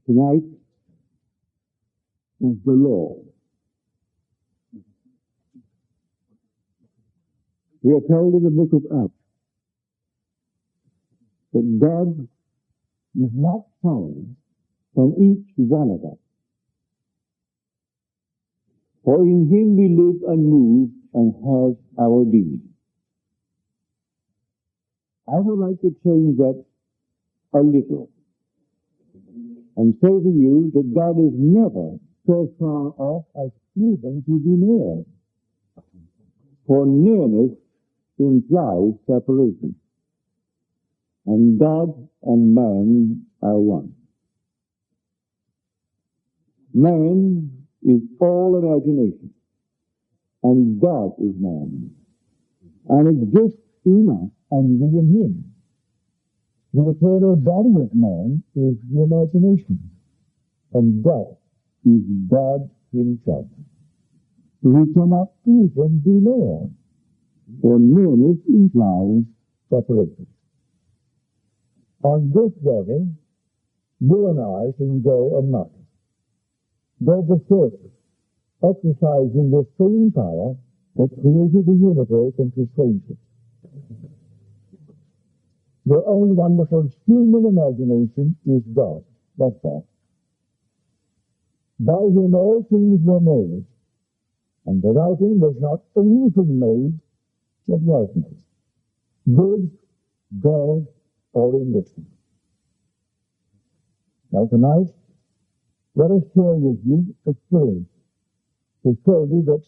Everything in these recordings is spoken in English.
Tonight is the law. We are told in the book of Acts that God is not far from each one of us. For in him we live and move and have our being. I would like to change that a little and say to you that God is never so far off as even to be near. For nearness implies separation, and God and man are one. Man is all imagination, and God is man, and exists in us and we in him. The eternal body of man is the imagination, and God is God himself. We cannot even be near, for nearness implies separation. On this day, you and I can go and knock. Go the surface, exercising the same power that created the universe and sustains it. Your own wonderful human imagination is God. That's all. By him all things were made, and without him was not anything made that was made, good, bad, or indifferent. Now tonight, let us share with you a story to show you that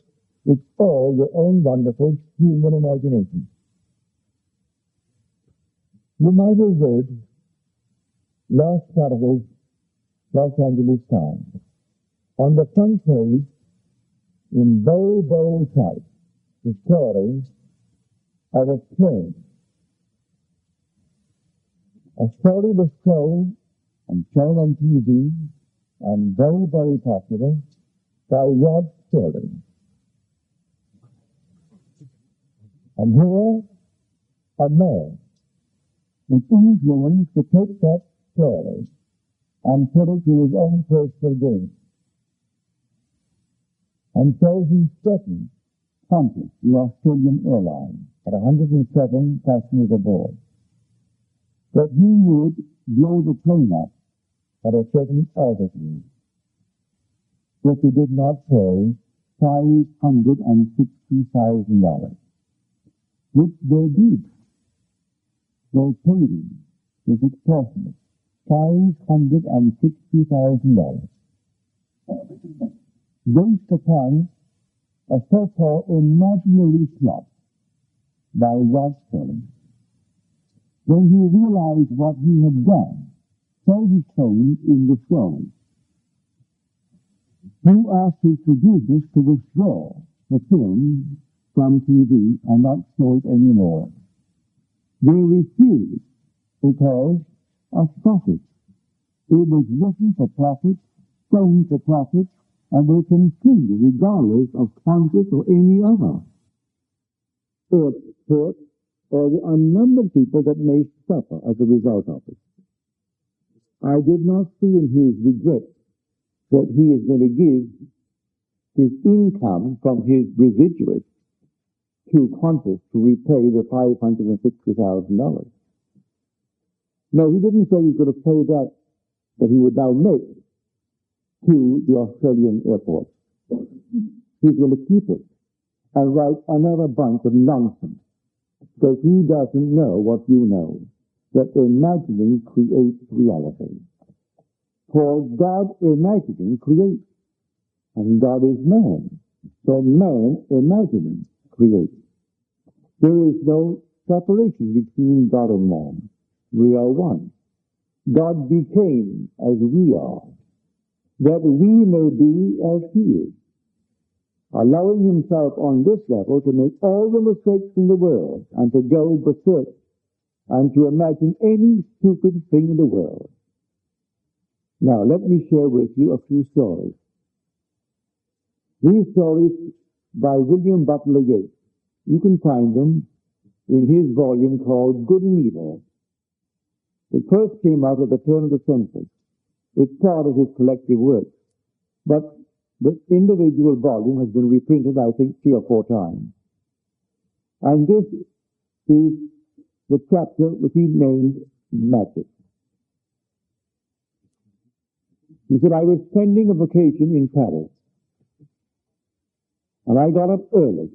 it's all your own wonderful human imagination. You might have read last Saturday's Los Angeles Times. On the front page, in very bold type, the story of a plane. A story was told and shown on TV and very, very popular by Rod Sterling. And here, a man is influenced to take that story and put it to his own personal gain. And so he threatened Qantas, the Australian airline, at 107 passengers aboard, that he would blow the plane up at a certain altitude if he did not pay $560,000, which they did. They paid him his extortionate $560,000 based upon a so-called imaginary plot by Rod Sterling. When he realized what he had done, so he claimed in the story. He asked his producers to withdraw the film from TV and not show it anymore. They refused because of profits. It was written for profits, shown for profits, and will continue regardless of Congress or any other court or the unnumbered people that may suffer as a result of it. I did not see in his regret that he is going to give his income from his residuals to Qantas to repay the $560,000. No, he didn't say he's going to pay that he would now make to the Australian airport. He's going to keep it and write another bunch of nonsense because he doesn't know what you know, that imagining creates reality. For God imagining creates, and God is man. So man imagining creates. There is no separation between God and man. We are one. God became as we are, that we may be as he is, allowing himself on this level to make all the mistakes in the world and to go berserk and to imagine any stupid thing in the world. Now, let me share with you a few stories. These stories by William Butler Yeats. You can find them in his volume called Good and Evil. It first came out at the turn of the century. It's part of his collective work. But the individual volume has been reprinted, I think, 3 or 4 times. And this is the chapter which he named Magic. He said, I was spending a vacation in Paris, and I got up early.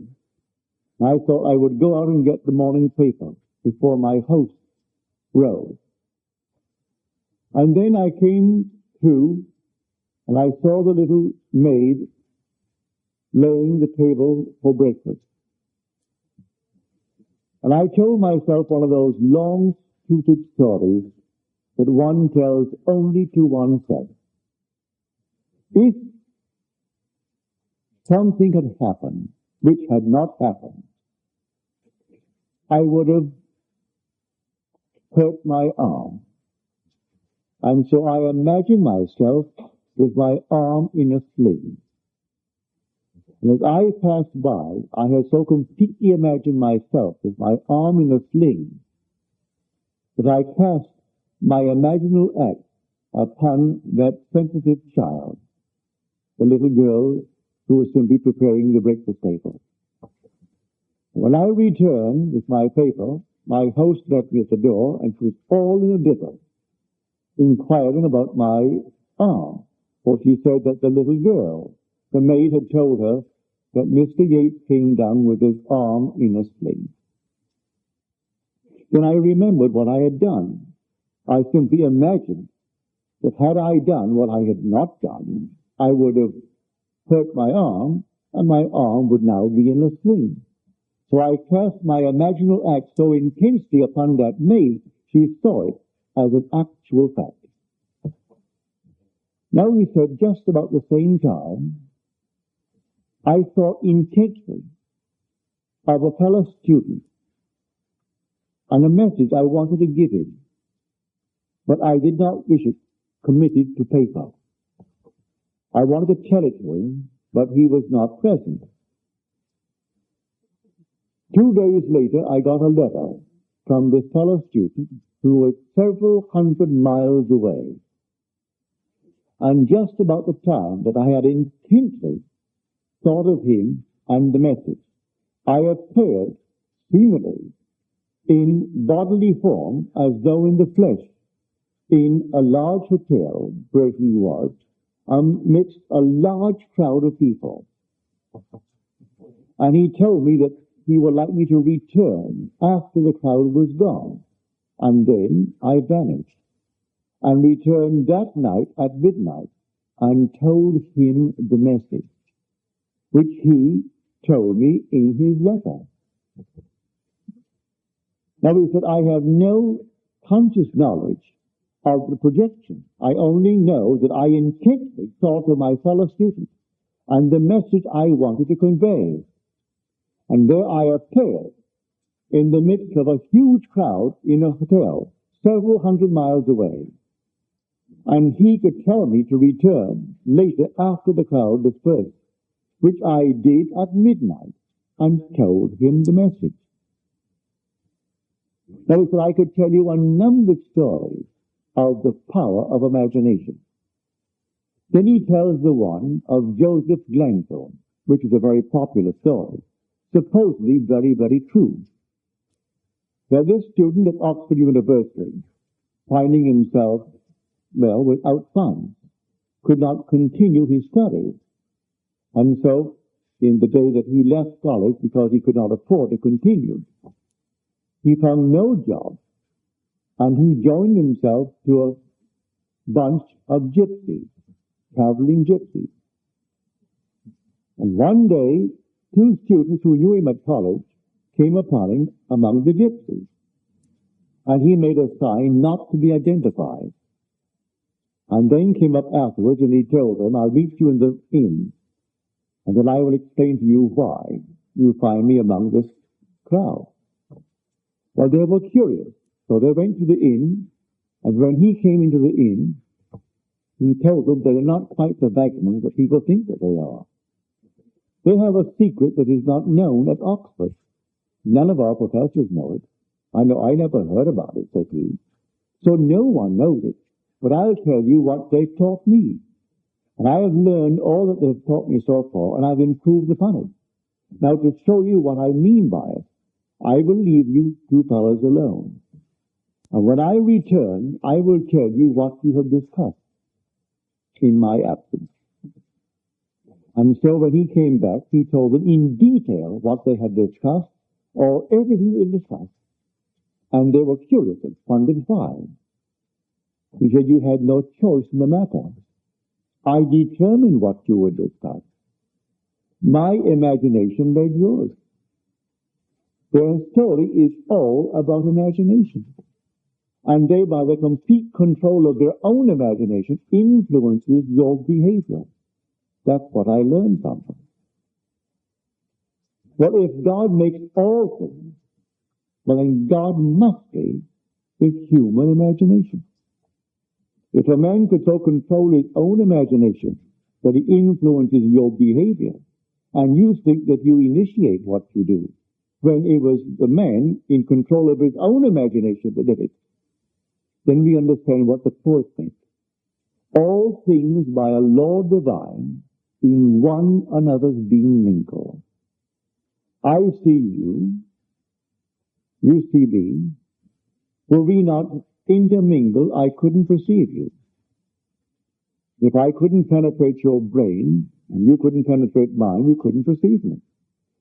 I thought I would go out and get the morning paper before my host rose. And then I came through, and I saw the little maid laying the table for breakfast. And I told myself one of those long-suited stories that one tells only to oneself. If something had happened which had not happened, I would have hurt my arm. And so I imagined myself with my arm in a sling. And as I passed by, I had so completely imagined myself with my arm in a sling that I cast my imaginal act upon that sensitive child, the little girl who was simply preparing the breakfast table. When I returned with my paper, my host met me at the door, and she was all in a bitter, inquiring about my arm. For she said that the little girl, the maid, had told her that Mr. Yates came down with his arm in a sling. Then I remembered what I had done. I simply imagined that had I done what I had not done, I would have hurt my arm, and my arm would now be in a sling. So I cast my imaginal act so intensely upon that maid, she saw it as an actual fact. Now, he said, just about the same time, I thought intensely of a fellow student and a message I wanted to give him, but I did not wish it committed to paper. I wanted to tell it to him, but he was not present. 2 days later, I got a letter from this fellow student who was several hundred miles away. And just about the time that I had intensely thought of him and the message, I appeared seemingly in bodily form, as though in the flesh, in a large hotel where he was, amidst a large crowd of people. And he told me that he would like me to return after the crowd was gone. And then I vanished and returned that night at midnight and told him the message, which he told me in his letter. Now he said, I have no conscious knowledge of the projection. I only know that I intensely thought of my fellow students and the message I wanted to convey. And there I appeared in the midst of a huge crowd in a hotel several hundred miles away. And he could tell me to return later after the crowd dispersed, which I did at midnight and told him the message. Now, he said, I could tell you a number of stories of the power of imagination. Then he tells the one of Joseph Glenthorne, which is a very popular story, supposedly very, very true. That this student at Oxford University, finding himself, without funds, could not continue his studies. And so, in the day that he left college, because he could not afford to continue, he found no job, and he joined himself to a bunch of gypsies, traveling gypsies. And one day, 2 students who knew him at college came upon him among the gypsies, and he made a sign not to be identified. And then came up afterwards, and he told them, I'll meet you in the inn, and then I will explain to you why you find me among this crowd. Well, they were curious, so they went to the inn, and when he came into the inn, he told them they're not quite the vagabonds that people think that they are. They have a secret that is not known at Oxford. None of our professors know it. I know I never heard about it, said he. So no one knows it. but I'll tell you what they've taught me. And I have learned all that they've taught me so far, and I've improved upon it. Now, to show you what I mean by it, I will leave you two fellows alone. And when I return, I will tell you what you have discussed in my absence. And so when he came back, he told them in detail what they had discussed, or everything they discussed. And they were curious and wondered why. He said, you had no choice in the matter. I determined what you would discuss. My imagination led yours. Their story is all about imagination. And they, by the complete control of their own imagination, influences your behavior. That's what I learned from them. Well, if God makes all things, well, then God must be the human imagination. If a man could so control his own imagination that he influences your behavior, and you think that you initiate what you do, when it was the man in control of his own imagination that did it, then we understand what the poet thinks. All things by a law divine, in one another's being mingled. I see you, you see me. Were we not intermingled, I couldn't perceive you. If I couldn't penetrate your brain, and you couldn't penetrate mine, you couldn't perceive me.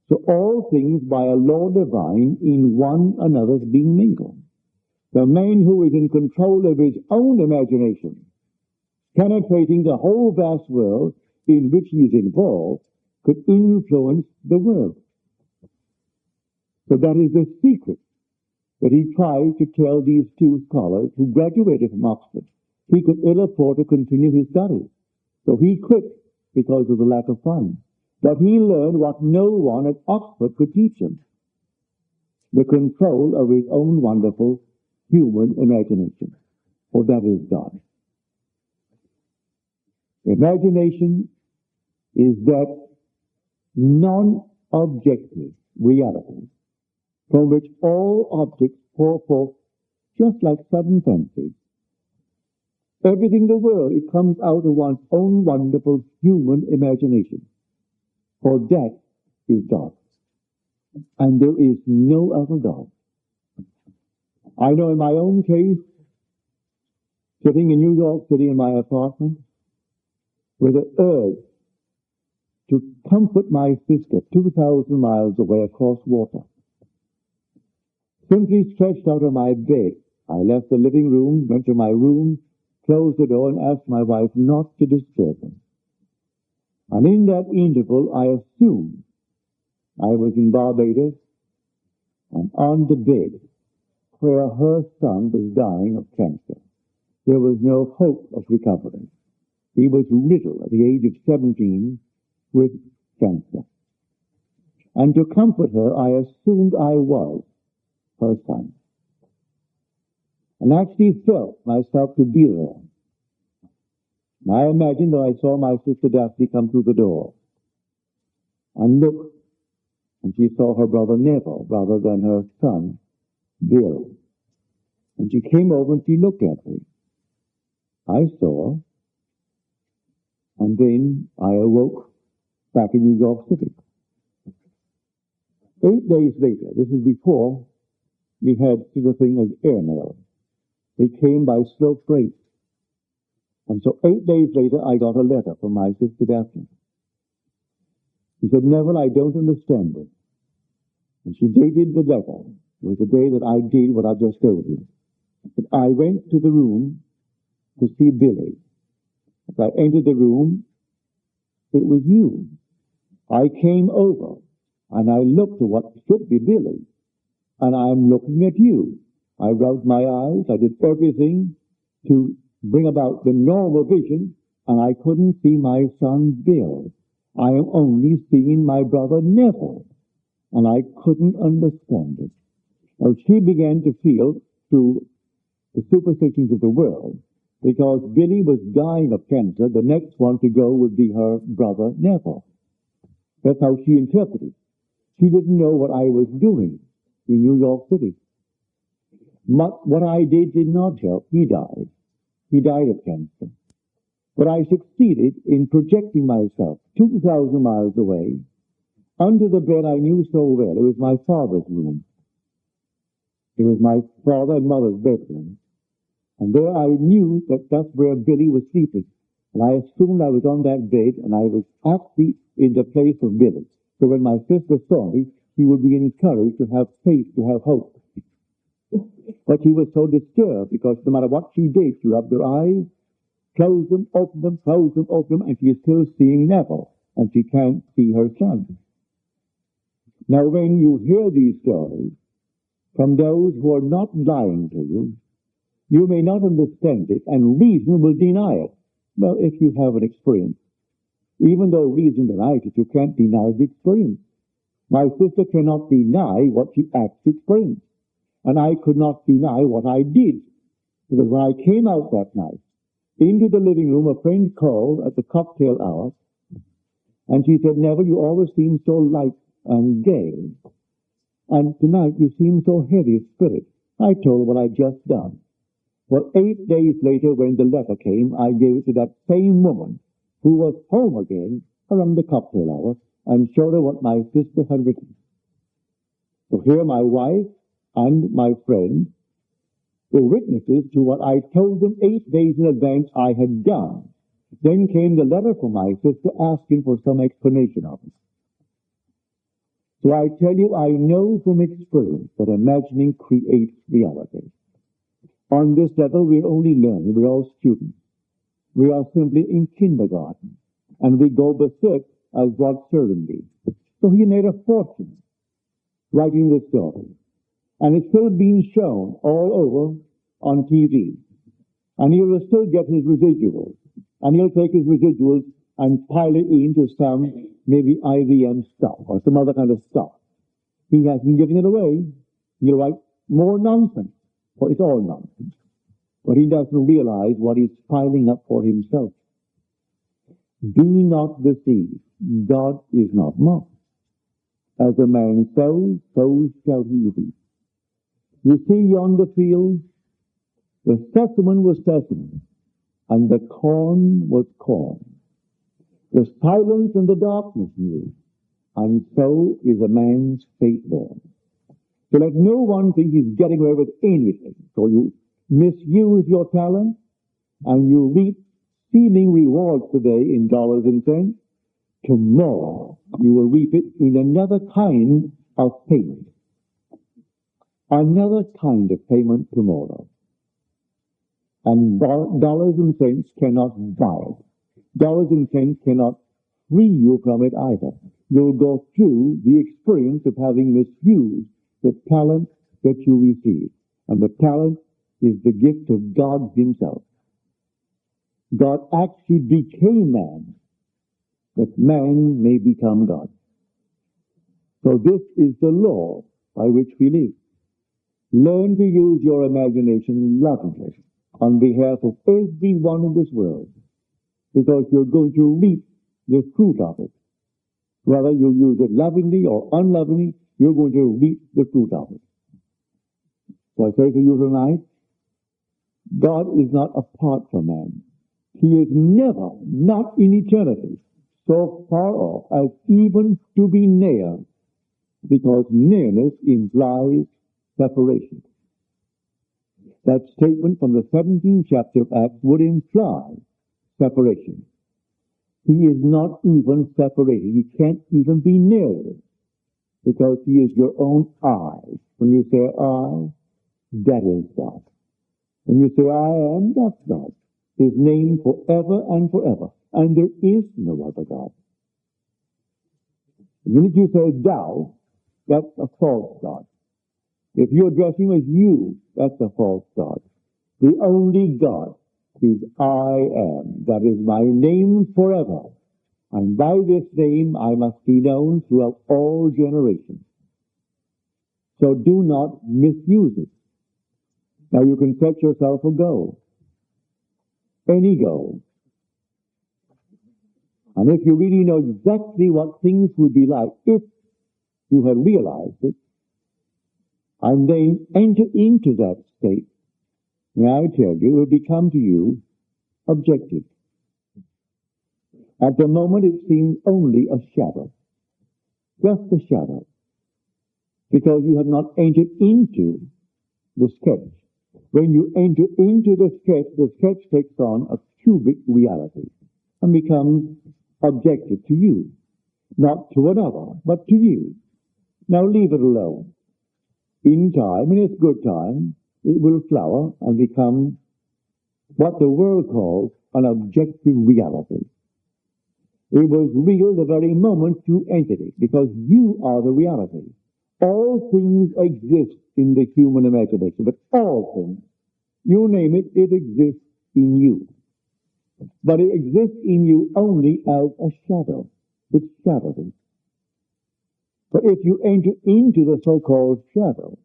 So all things by a law divine, in one another's being mingled. The man who is in control of his own imagination, penetrating the whole vast world in which he is involved, could influence the world. So that is the secret that he tried to tell these two scholars who graduated from Oxford. He could ill afford to continue his studies. So he quit because of the lack of funds. But he learned what no one at Oxford could teach him. The control of his own wonderful human imagination. For that is God. Imagination is that non-objective reality from which all objects pour forth just like sudden fancy. Everything in the world, it comes out of one's own wonderful human imagination. For that is God. And there is no other God. I know in my own case, sitting in New York City in my apartment, with an urge to comfort my sister 2,000 miles away across water. Simply stretched out of my bed, I left the living room, went to my room, closed the door, and asked my wife not to disturb me. And in that interval, I assumed I was in Barbados and on the bed where her son was dying of cancer. There was no hope of recovery. He was riddled at the age of 17 with cancer. And to comfort her, I assumed I was her son. And actually felt myself to be there. And I imagined that I saw my sister Daphne come through the door and look, and she saw her brother Neville rather than her son Bill. And she came over and she looked at me. I saw her. And then I awoke back in New York City. 8 days later, this is before we had such a thing as airmail. It came by slow freight. And so 8 days later, I got a letter from my sister Daphne. She said, Neville, I don't understand it. And she dated the letter. It was the day that I did what I've just told you. But I went to the room to see Billy. As I entered the room, it was you. I came over, and I looked at what should be Billy, and I'm looking at you. I rubbed my eyes, I did everything to bring about the normal vision, and I couldn't see my son Bill. I am only seeing my brother Neville, and I couldn't understand it. Now she began to feel through the superstitions of the world, because Billy was dying of cancer, the next one to go would be her brother Neville. That's how she interpreted. She didn't know what I was doing in New York City. What I did not help. He died. He died of cancer. But I succeeded in projecting myself 2,000 miles away under the bed I knew so well. It was my father's room. It was my father and mother's bedroom. And there I knew that that's where Billy was sleeping. And I assumed I was on that bed, and I was actually in the place of Billy. So when my sister saw me, she would be encouraged to have faith, to have hope. But she was so disturbed because no matter what she did, she rubbed her eyes, closed them, opened them, closed them, opened them, and she is still seeing Neville, and she can't see her son. Now when you hear these stories from those who are not lying to you, you may not understand it, and reason will deny it. Well, if you have an experience, even though reason denies it, you can't deny the experience. My sister cannot deny what she actually experienced, and I could not deny what I did. Because when I came out that night into the living room, a friend called at the cocktail hour, and she said, "Neville, you always seem so light and gay, and tonight you seem so heavy of spirit." I told her what I'd just done. Well, 8 days later, when the letter came, I gave it to that same woman who was home again around the cocktail hour and showed her what my sister had written. So here my wife and my friend were witnesses to what I told them 8 days in advance I had done. Then came the letter from my sister asking for some explanation of it. So I tell you, I know from experience that imagining creates reality. On this level, we're only learning. We're all students. We are simply in kindergarten, and we go berserk as God's servant did. So he made a fortune writing this story, and it's still being shown all over on TV. And he will still get his residuals, and he'll take his residuals and pile it into some maybe IVM stuff or some other kind of stuff. He hasn't given it away. He'll write more nonsense. For it's all nonsense. But he doesn't realize what he's piling up for himself. Be not deceived. God is not mocked. As a man sows, so shall he reap. You see yonder field? The specimen was specimen, and the corn was corn. The silence and the darkness knew, and so is a man's fate born. So let no one think he's getting away with anything. So you misuse your talent, and you reap seeming rewards today in dollars and cents. Tomorrow you will reap it in another kind of payment. Another kind of payment tomorrow. And dollars and cents cannot buy it. Dollars and cents cannot free you from it either. You'll go through the experience of having misused the talent that you receive. And the talent is the gift of God himself. God actually became man, that man may become God. So this is the law by which we live. Learn to use your imagination lovingly on behalf of everyone in this world, because you're going to reap the fruit of it. Whether you use it lovingly or unlovingly, you're going to reap the fruit of it. So I say to you tonight, God is not apart from man. He is never, not in eternity, so far off as even to be near, because nearness implies separation. That statement from the 17th chapter of Acts would imply separation. He is not even separated. He can't even be near it, because he is your own I. When you say I, that is God. When you say I am, that's God. His name forever and forever. And there is no other God. The minute you say thou, that's a false God. If you address him as you, that's a false God. The only God is I am. That is my name forever. And by this name I must be known throughout all generations. So do not misuse it. Now you can set yourself a goal. Any goal. And if you really know exactly what things would be like if you had realized it, and then enter into that state, Now I tell you, it will become to you objective. At the moment it seems only a shadow, just a shadow, because you have not entered into the sketch. When you enter into the sketch takes on a cubic reality and becomes objective to you, not to another, but to you. Now leave it alone. In time, in its good time, it will flower and become what the world calls an objective reality. It was real the very moment you entered it, because you are the reality. All things exist in the human imagination, but all things, you name it, it exists in you. But it exists in you only as a shadow. It's shadowy. But if you enter into the so-called shadow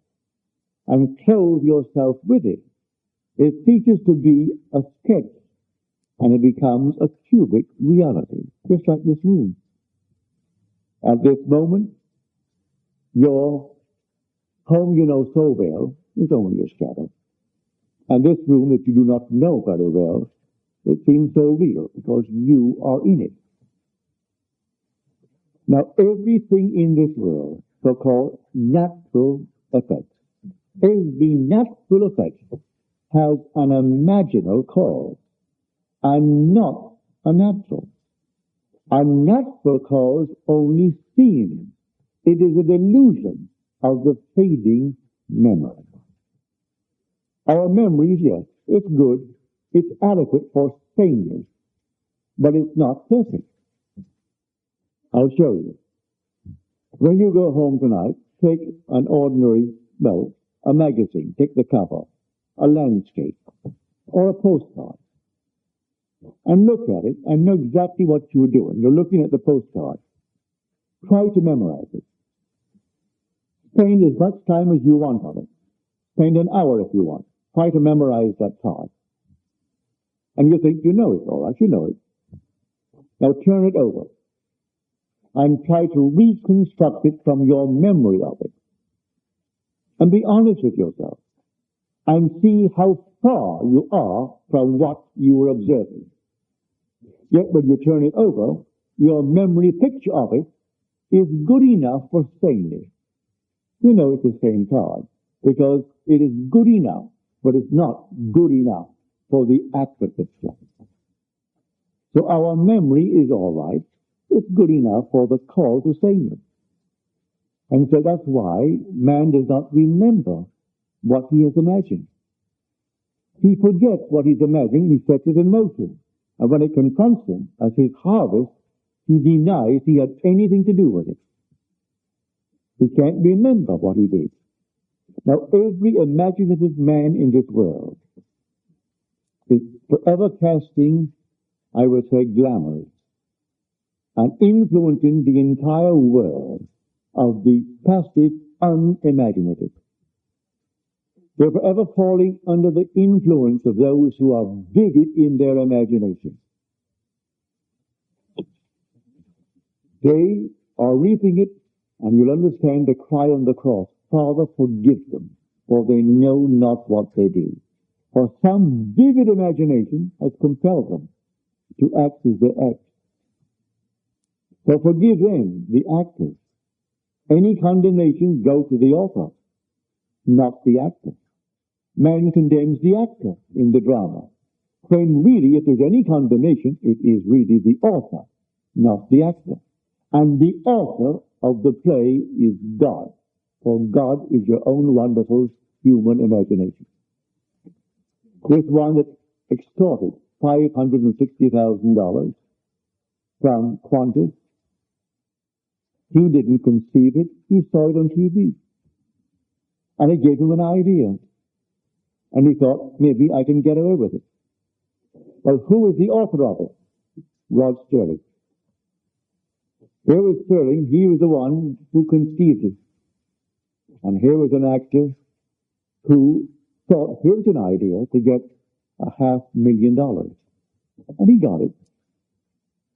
and clothe yourself with it, it ceases to be a sketch and it becomes a cubic reality, just like this room. At this moment, your home you know so well is only a shadow. And this room that you do not know very well, it seems so real because you are in it. Now, everything in this world, so-called natural effects, every natural effect has an imaginal cause and not a natural. A natural cause only seen. It is a delusion of the fading memory. Our memories, yes, it's good, it's adequate for sameness, but it's not perfect. I'll show you. When you go home tonight, take an ordinary, a magazine, take the cover, a landscape, or a postcard, and look at it and know exactly what you're doing. You're looking at the postcard. Try to memorize it. Spend as much time as you want on it. Spend an hour if you want. Try to memorize that card. And you think you know it, all right, you know it. Now turn it over and try to reconstruct it from your memory of it. And be honest with yourself and see how far you are from what you were observing. Yet when you turn it over, your memory picture of it is good enough for sameness. You know it's the same card because it is good enough, but it's not good enough for the accurate picture. So our memory is all right. It's good enough for the call to sameness. And so that's why man does not remember what he has imagined. He forgets what he's imagined, he sets it in motion. And when it confronts him as his harvest, he denies he had anything to do with it. He can't remember what he did. Now, every imaginative man in this world is forever casting, I would say, glamours and influencing the entire world of the passive, unimaginative. They're forever falling under the influence of those who are vivid in their imagination. They are reaping it, and you'll understand the cry on the cross, Father, forgive them, for they know not what they do. For some vivid imagination has compelled them to act as they act. So forgive them, the actors. Any condemnation goes to the author, not the actor. Man condemns the actor in the drama, when really, if there's any condemnation, it is really the author, not the actor. And the author of the play is God, for God is your own wonderful human imagination. This one that extorted $560,000 from Qantas, he didn't conceive it, he saw it on TV. And it gave him an idea. And he thought, maybe I can get away with it. Well, who is the author of it? Rod Sterling. Here was Sterling, he was the one who conceived it. And here was an actor who thought, here's an idea to get $500,000. And he got it.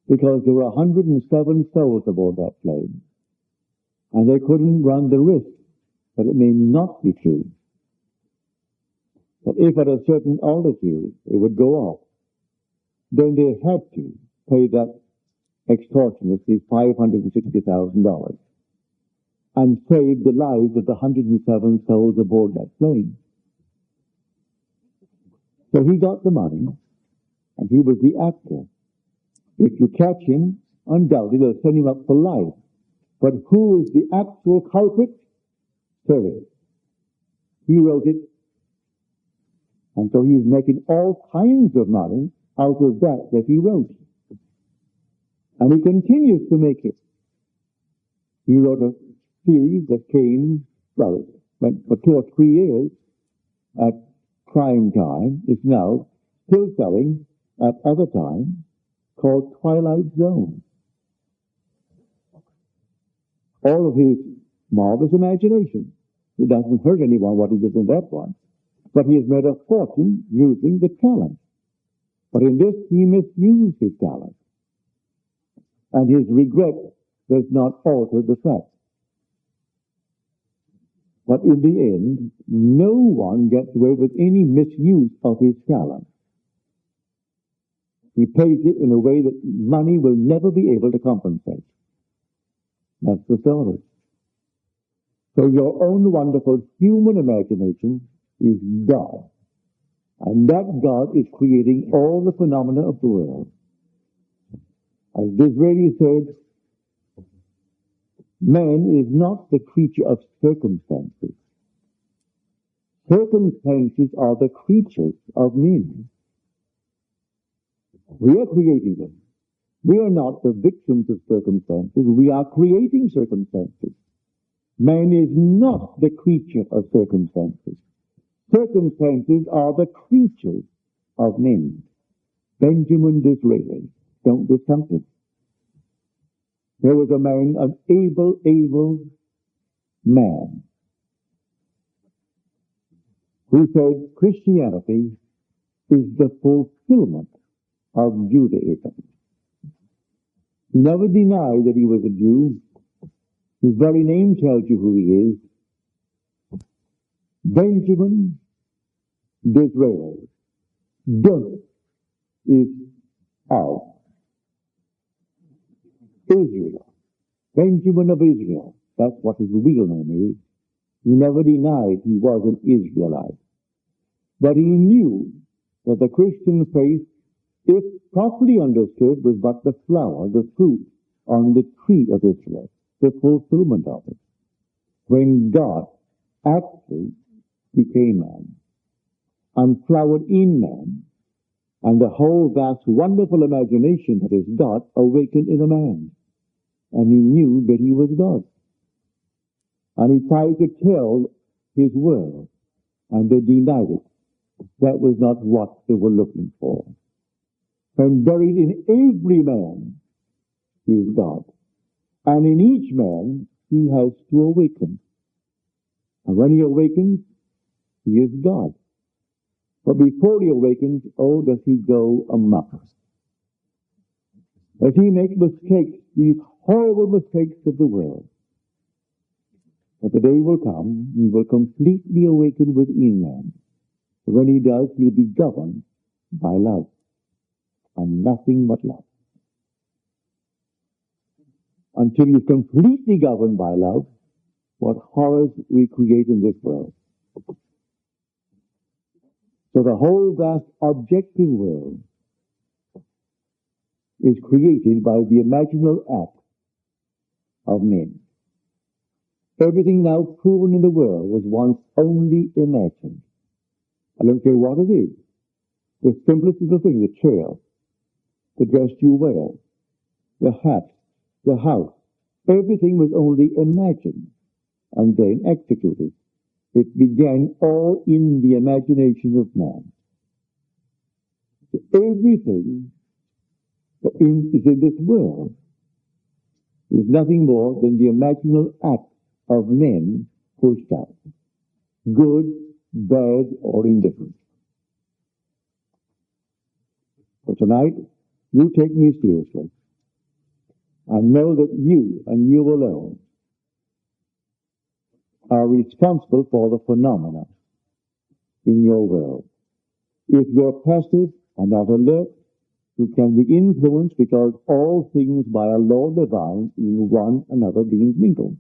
Because there were 107 souls aboard that plane. And they couldn't run the risk that it may not be true. that if at a certain altitude it would go off, then they had to pay that extortionist $560,000 and save the lives of the 107 souls aboard that plane. So he got the money, and he was the actor. If you catch him, undoubtedly they'll send him up for life. But who is the actual culprit? Terry. He wrote it, and so he's making all kinds of money out of that he wrote. And he continues to make it. He wrote a series that came, well, went for 2 or 3 years at prime time. It's now still selling at other times, called Twilight Zone. All of his marvelous imagination. It doesn't hurt anyone what he did in that one. But he has made a fortune using the talent. But in this, he misused his talent. And his regret does not alter the fact. But in the end, no one gets away with any misuse of his talent. He pays it in a way that money will never be able to compensate. That's the story. So your own wonderful human imagination is God. And that God is creating all the phenomena of the world. As Disraeli said, man is not the creature of circumstances. Circumstances are the creatures of men. We are creating them. We are not the victims of circumstances. We are creating circumstances. Man is not the creature of circumstances. Circumstances are the creatures of men. Benjamin Disraeli. Don't do something. There was a man, an able man, who said Christianity is the fulfillment of Judaism. He never denied that he was a Jew. His very name tells you who he is. Benjamin Disraeli. This is of Israel. Benjamin of Israel. That's what his real name is. He never denied he was an Israelite. But he knew that the Christian faith, if properly understood, was but the flower, the fruit on the tree of Israel, the fulfillment of it. When God actually became man and flowered in man, and the whole vast, wonderful imagination that is God awakened in a man. And he knew that he was God. And he tried to tell his world, and they denied it. That was not what they were looking for. And buried in every man is God. And in each man, he has to awaken. And when he awakens, he is God. But before he awakens, oh, does he go amok. Does he make mistakes, these horrible mistakes of the world? But the day will come, he will completely awaken within man. When he does, he'll be governed by love, and nothing but love. Until he's completely governed by love, what horrors we create in this world. So the whole vast objective world is created by the imaginal act of men. Everything now proven in the world was once only imagined. I don't care what it is. The simplest little thing, the chair, the dress you wear, the hat, the house, everything was only imagined and then executed. It began all in the imagination of man. So everything that is in this world is nothing more than the imaginal act of men pushed out. Good, bad, or indifferent. So tonight, you take me seriously. And know that you, and you alone, are responsible for the phenomena in your world. If you're passive and not alert, you can be influenced because all things by a law divine in one another being mingled.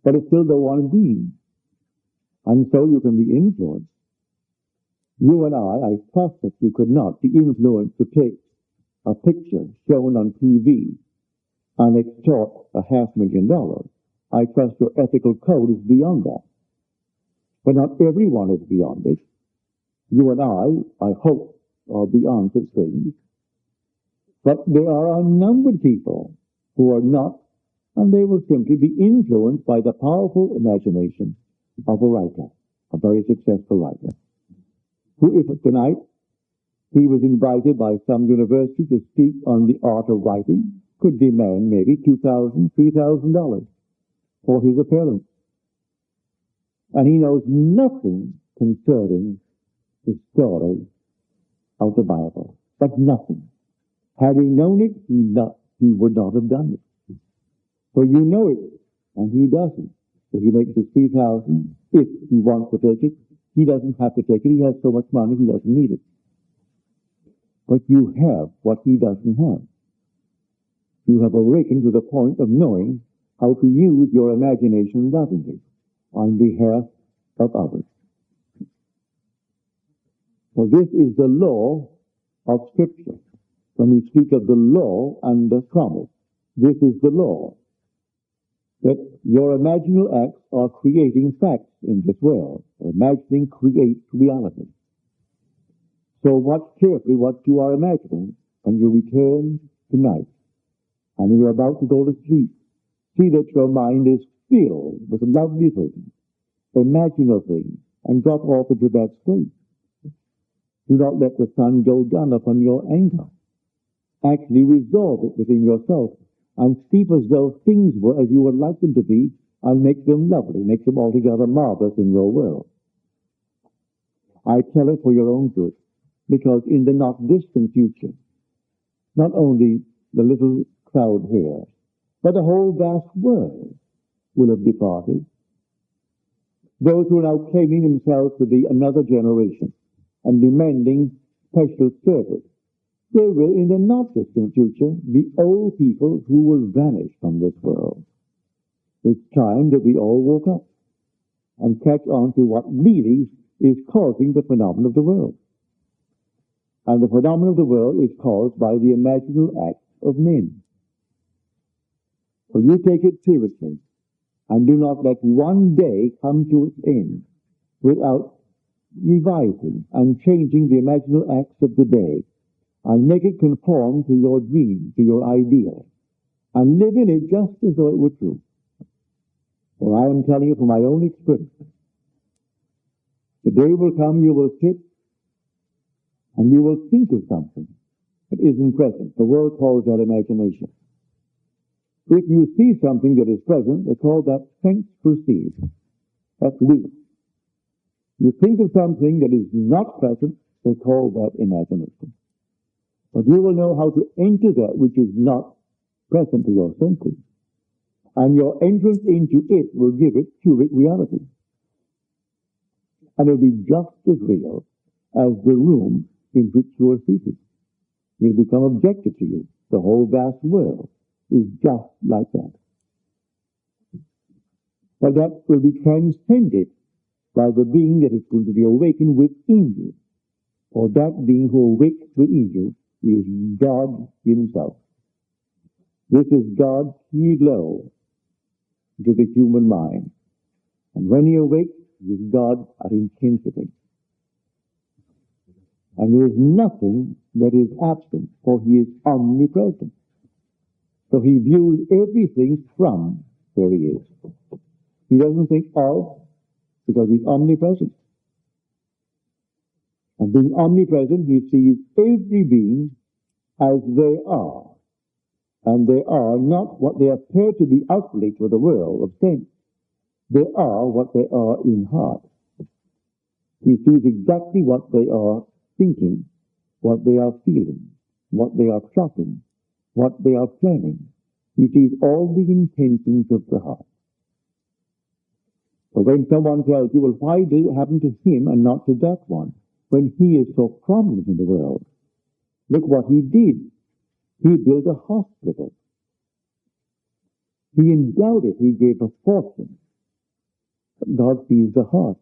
But it's still the one being. And so you can be influenced. You and I trust that you could not be influenced to take a picture shown on TV and extort $500,000. I trust your ethical code is beyond that. But not everyone is beyond it. You and I hope, are beyond such things. But there are unnumbered people who are not, and they will simply be influenced by the powerful imagination of a writer, a very successful writer, who, if tonight he was invited by some university to speak on the art of writing, could demand maybe $2,000, $3,000 for his appearance. And he knows nothing concerning the story of the Bible, but nothing. Had he known it, he would not have done it. For you know it, and he doesn't. So he makes his 3,000 if he wants to take it. He doesn't have to take it. He has so much money, he doesn't need it. But you have what he doesn't have. You have awakened to the point of knowing how to use your imagination lovingly on behalf of others. So this is the law of Scripture. When we speak of the law and the promise, this is the law. That your imaginal acts are creating facts in this world. Imagining creates reality. So watch carefully what you are imagining when you return tonight and you're about to go to sleep. See that your mind is filled with lovely things, imaginal things, and drop off into that state. Do not let the sun go down upon your anger. Actually resolve it within yourself and speak as though things were as you would like them to be, and make them lovely, make them altogether marvelous in your world. I tell it for your own good, because in the not distant future, not only the little crowd here, but the whole vast world will have departed. Those who are now claiming themselves to be another generation and demanding special service, there will, in the not distant future, be old people who will vanish from this world. It's time that we all woke up and catch on to what really is causing the phenomenon of the world. And the phenomenon of the world is caused by the imaginal acts of men. So you take it seriously and do not let one day come to its end without revising and changing the imaginal acts of the day, and make it conform to your dream, to your ideal, and live in it just as though it were true. For I am telling you from my own experience, the day will come you will sit and you will think of something that isn't present. The world calls that imagination. If you see something that is present, they call that sense perceived. That's will. You think of something that is not present, they call that imagination. But you will know how to enter that which is not present to your senses. And your entrance into it will give it to it reality. And it will be just as real as the room in which you are seated. It will become objective to you. The whole vast world is just like that. But that will be transcended by the being that is going to be awakened within you. For that being who awakes within you is God himself. This is God's key glow to the human mind. And when he awakes, he is God at intensity. And there is nothing that is absent, for he is omnipresent. So he views everything from where he is. He doesn't think of, because he's omnipresent. And being omnipresent, he sees every being as they are. And they are not what they appear to be outwardly to the world of sense. They are what they are in heart. He sees exactly what they are thinking, what they are feeling, what they are plotting, what they are planning. He sees all the intentions of the heart. But when someone tells you, well, why did it happen to him and not to that one, when he is so prominent in the world? Look what he did. He built a hospital. He endowed it. He gave a fortune. But God sees the heart.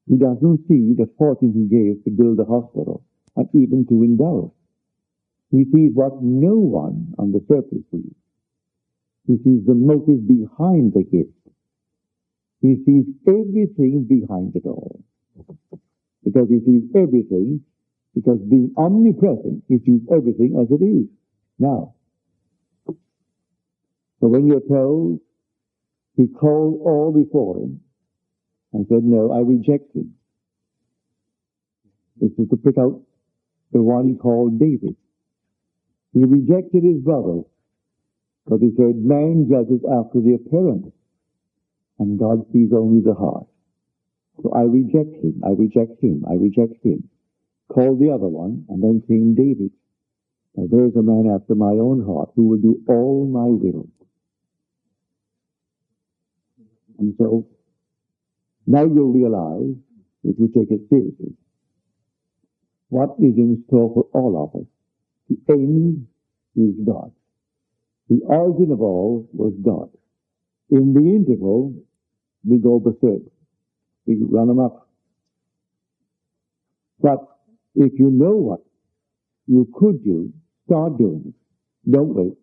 He doesn't see the fortune he gave to build a hospital and even to endow it. He sees what no one on the surface sees. He sees the motive behind the gift. He sees everything behind it all. Because he sees everything, because being omnipresent, he sees everything as it is. Now, so when you're told, he called all before him and said, no, I reject him. This is to pick out the one he called David. He rejected his brothers because he said, man judges after the appearance, and God sees only the heart. So I reject him, I reject him, I reject him. Called the other one, and then came David. Now there's a man after my own heart who will do all my will. And so, now you'll realize, if you take it seriously, what is in store for all of us. The end is God. The origin of all was God. In the interval, we go berserk. We run them up. But if you know what you could do, start doing it. Don't wait.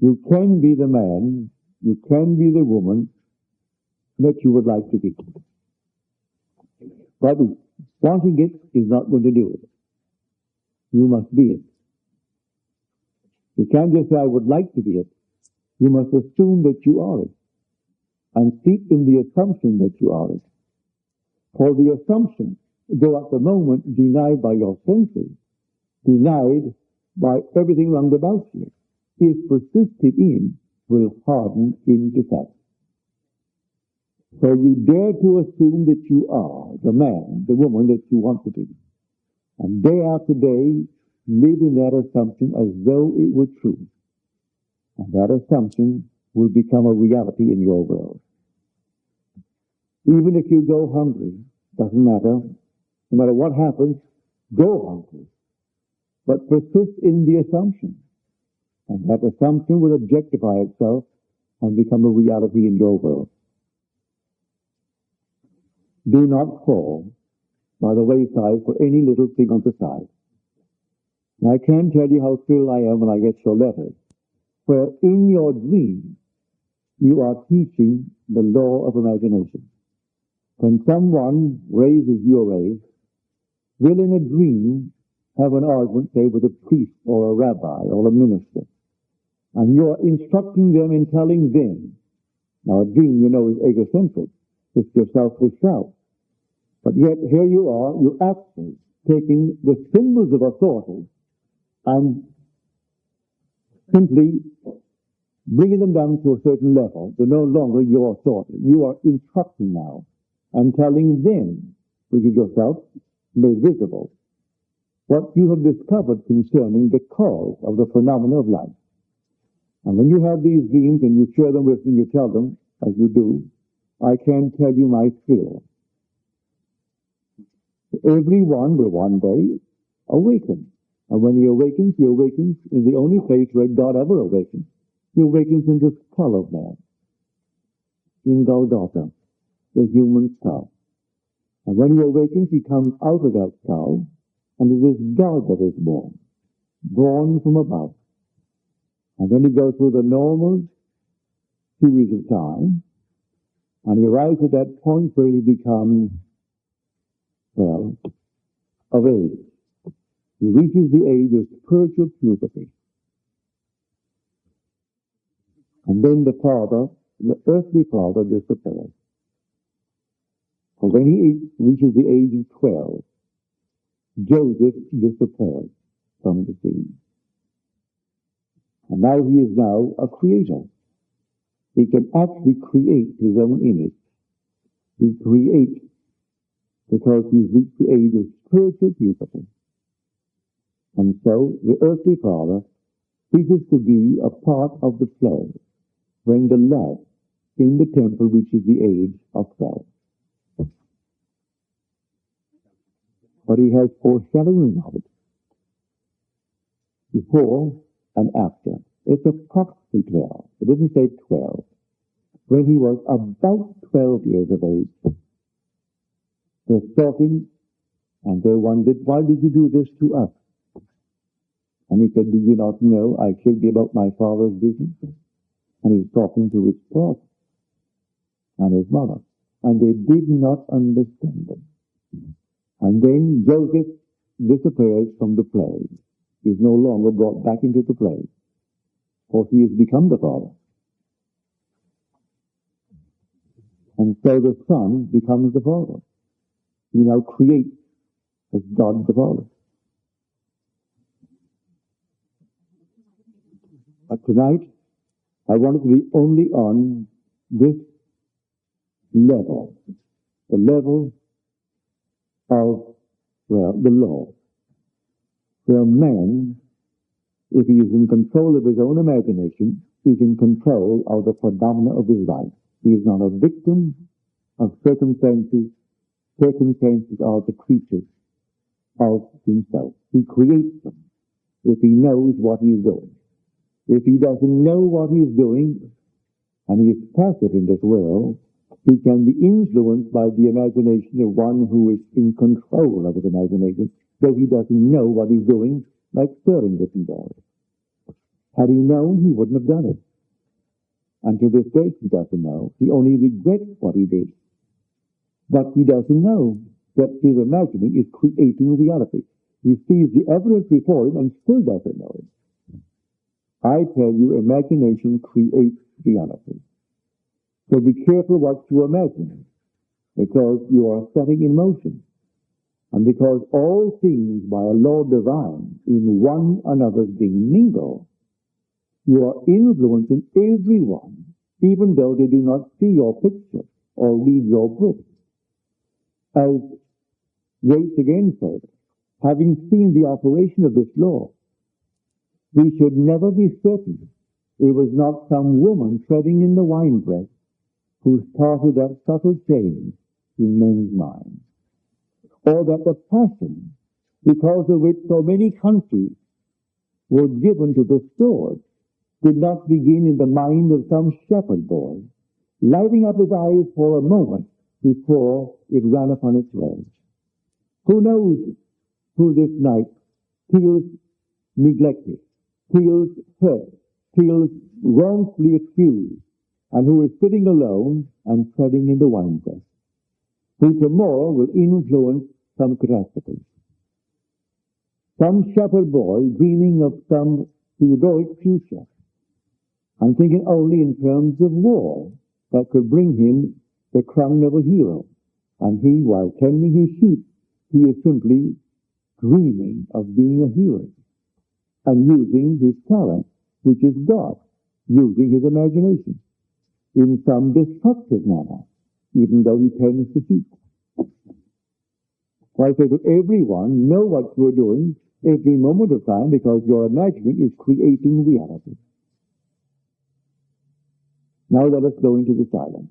You can be the man, you can be the woman that you would like to be. But wanting it is not going to do it. You must be it. You can't just say, I would like to be it. You must assume that you are it. And seek in the assumption that you are it. For the assumption, though at the moment denied by your senses, denied by everything round about you, if persisted in, will harden into fact. So you dare to assume that you are the man, the woman that you want to be. And day after day, live in that assumption as though it were true. And that assumption will become a reality in your world. Even if you go hungry, doesn't matter. No matter what happens, go hungry. But persist in the assumption. And that assumption will objectify itself and become a reality in your world. Do not fall by the wayside for any little thing on the side. And I can't tell you how thrilled I am when I get your letters, where in your dream you are teaching the law of imagination. When someone raises your age, will in a dream have an argument, say, with a priest or a rabbi or a minister, and you are instructing them and telling them. Now a dream, you know, is egocentric. It's yourself without. But yet here you are, you're actually taking the symbols of authority and simply bringing them down to a certain level. They're no longer your authority. You are instructing now and telling them, which is yourself, made visible, what you have discovered concerning the cause of the phenomena of life. And when you have these dreams and you share them with them, you tell them, as you do, I can't tell you my thrill. Everyone will one day awaken. And when he awakens in the only place where God ever awakens. He awakens in the skull of man, in Golgotha, the human skull. And when he awakens, he comes out of that skull, and it is God that is born from above. And then he goes through the normal series of time, and he arrives at that point where he becomes, well, of age. He reaches the age of spiritual puberty. And then the father, the earthly father, disappears. For when he reaches the age of 12, Joseph disappears from the scene. And now he is now a creator. He can actually create his own image. He creates because he's reached the age of spiritual puberty. And so the earthly father ceases to be a part of the flow when the lad in the temple reaches the age of 12. But he has foreshadowing of it before and after. It's approximately 12. It didn't say 12. When he was about 12 years of age, they're talking and they wondered, why did you do this to us? And he said, do you not know I should be about my father's business? And he's talking to his father and his mother. And they did not understand him. And then Joseph disappears from the play. He is no longer brought back into the play, for he has become the father. And so the son becomes the father. He now creates as God the Father. But tonight, I want to be only on this level, the level of, the law, where man, if he is in control of his own imagination, is in control of the phenomena of his life. He is not a victim of circumstances. Circumstances are the creatures of himself. He creates them if he knows what he is doing. If he doesn't know what he is doing, and he is passive in this world, he can be influenced by the imagination of one who is in control of his imagination, though he doesn't know what he's doing, like Sterling didn't do. Had he known, he wouldn't have done it. And to this day, he doesn't know. He only regrets what he did. But he doesn't know that his imagining is creating reality. He sees the evidence before him and still doesn't know it. I tell you, imagination creates reality. So be careful what you imagine, because you are setting in motion. And because all things by a law divine in one another's being mingle, you are influencing everyone, even though they do not see your picture or read your book. As Grace again said, having seen the operation of this law, we should never be certain it was not some woman treading in the winepress who started that subtle change in men's minds. Or that the passion, because of which so many countries were given to the sword, did not begin in the mind of some shepherd boy, lighting up his eyes for a moment before it ran upon its way. Who knows who this night feels neglected, feels hurt, feels wrongfully accused, and who is sitting alone and treading in the winepress, who tomorrow will influence some catastrophe. Some shepherd boy dreaming of some heroic future, and thinking only in terms of war that could bring him the crown of a hero. And he, while tending his sheep, he is simply dreaming of being a hero and using his talent, which is God, using his imagination in some destructive manner, even though he tends the sheep. So I say to everyone, know what you're doing every moment of time, because your imagining is creating reality. Now let us go into the silence.